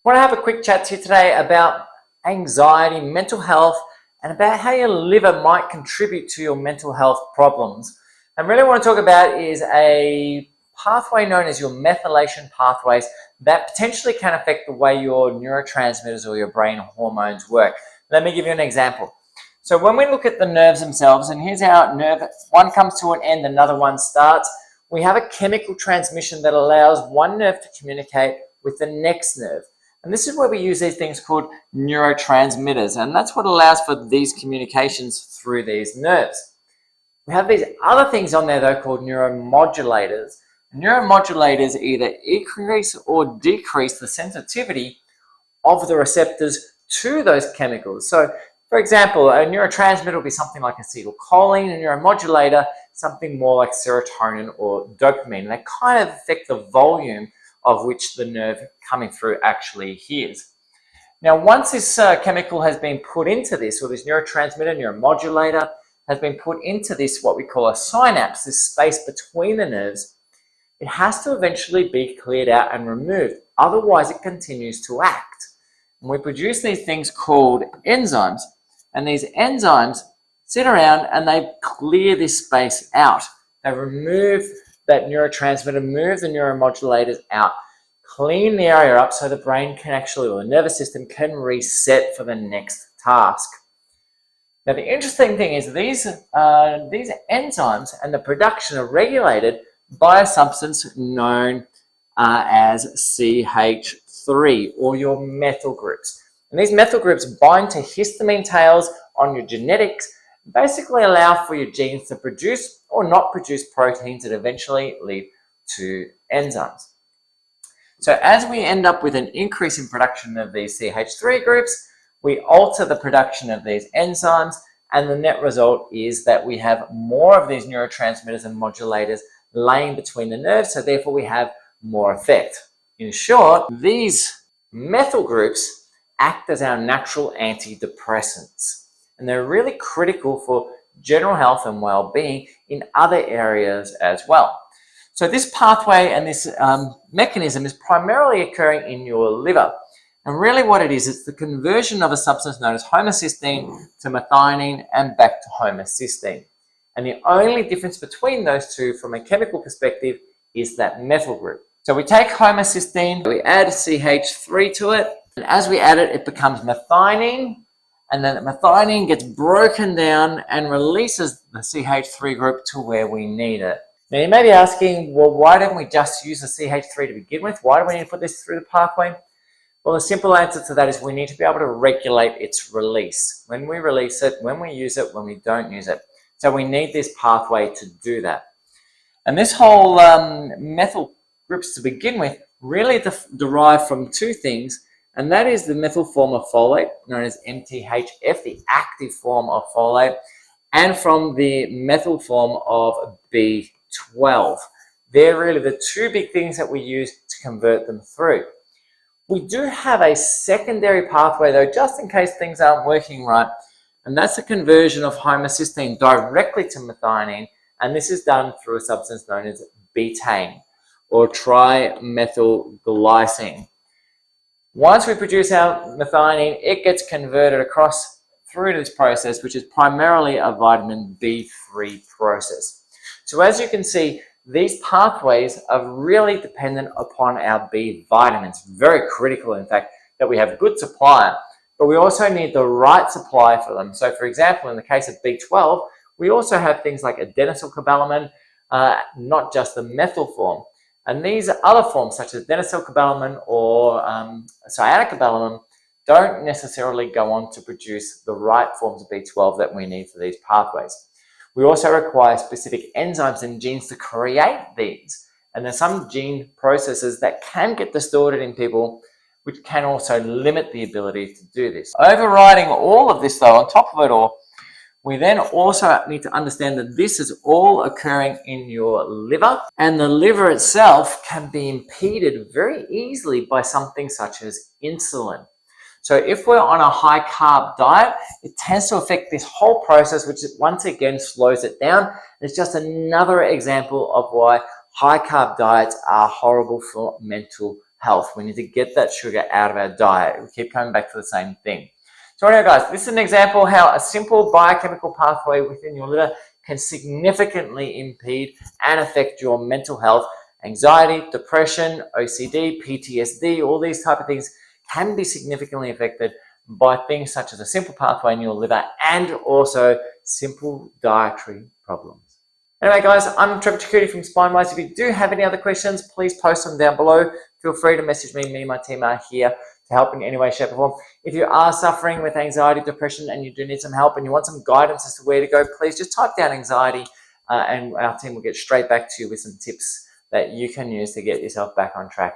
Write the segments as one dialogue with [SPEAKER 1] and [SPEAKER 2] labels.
[SPEAKER 1] I want to have a quick chat to you today about anxiety, mental health, and about how your liver might contribute to your mental health problems. And really what I want to talk about is a pathway known as your methylation pathways that potentially can affect the way your neurotransmitters or your brain hormones work. Let me give you an example. So when we look at the nerves themselves, and here's how nerve one comes to an end, another one starts, we have a chemical transmission that allows one nerve to communicate with the next nerve. And this is where we use these things called neurotransmitters, and that's what allows for these communications through these nerves. We have these other things on there though called neuromodulators. Neuromodulators either increase or decrease the sensitivity of the receptors to those chemicals. So for example, a neurotransmitter will be something like acetylcholine, a neuromodulator, something more like serotonin or dopamine. They kind of affect the volume of which the nerve coming through actually hears. Now, once this chemical has been put into this, or this neurotransmitter, neuromodulator, has been put into this, what we call a synapse, this space between the nerves, it has to eventually be cleared out and removed. Otherwise, it continues to act. And we produce these things called enzymes. And these enzymes sit around and they clear this space out. They remove that neurotransmitter, move the neuromodulators out, clean the area up so the brain can actually, or the nervous system can reset for the next task. Now the interesting thing is these enzymes and the production are regulated by a substance known as CH3, or your methyl groups. And these methyl groups bind to histamine tails on your genetics, basically allow for your genes to produce or not produce proteins that eventually lead to enzymes. So as we end up with an increase in production of these CH3 groups, we alter the production of these enzymes, and the net result is that we have more of these neurotransmitters and modulators laying between the nerves, so therefore we have more effect. In short, these methyl groups act as our natural antidepressants. And they're really critical for general health and well-being in other areas as well. So this pathway and this mechanism is primarily occurring in your liver. And really what it is, it's the conversion of a substance known as homocysteine to methionine and back to homocysteine. And the only difference between those two from a chemical perspective is that methyl group. So we take homocysteine, we add CH3 to it, and as we add it, it becomes methionine, and then the methionine gets broken down and releases the CH3 group to where we need it. Now you may be asking, well, why don't we just use the CH3 to begin with? Why do we need to put this through the pathway? Well, the simple answer to that is we need to be able to regulate its release. When we release it, when we use it, when we don't use it. So we need this pathway to do that. And this whole methyl groups to begin with really derive from two things, and that is the methyl form of folate, known as MTHF, the active form of folate, and from the methyl form of B12. They're really the two big things that we use to convert them through. We do have a secondary pathway though, just in case things aren't working right, and that's the conversion of homocysteine directly to methionine, and this is done through a substance known as betaine, or trimethylglycine. Once we produce our methionine, it gets converted across through this process, which is primarily a vitamin B3 process. So as you can see, these pathways are really dependent upon our B vitamins. Very critical, in fact, that we have good supply, but we also need the right supply for them. So for example, in the case of B12, we also have things like adenosylcobalamin, not just the methyl form. And these other forms, such as adenosylcobalamin or cyanocobalamin, don't necessarily go on to produce the right forms of B12 that we need for these pathways. We also require specific enzymes and genes to create these. And there's some gene processes that can get distorted in people, which can also limit the ability to do this. Overriding all of this, though, on top of it all, we then also need to understand that this is all occurring in your liver, and the liver itself can be impeded very easily by something such as insulin. So if we're on a high carb diet, it tends to affect this whole process, which once again slows it down. It's just another example of why high carb diets are horrible for mental health. We need to get that sugar out of our diet. We keep coming back to the same thing. So anyway, guys, this is an example how a simple biochemical pathway within your liver can significantly impede and affect your mental health. Anxiety, depression, OCD, PTSD, all these type of things can be significantly affected by things such as a simple pathway in your liver and also simple dietary problems. Anyway, guys, I'm Trevor Chakouti from SpineWise. If you do have any other questions, please post them down below. Feel free to message me. Me and my team are here to help in any way, shape, or form. If you are suffering with anxiety, depression, and you do need some help and you want some guidance as to where to go, please just type down anxiety and our team will get straight back to you with some tips that you can use to get yourself back on track.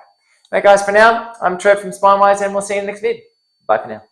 [SPEAKER 1] Alright, guys, for now, I'm Trev from SpineWise and we'll see you in the next vid. Bye for now.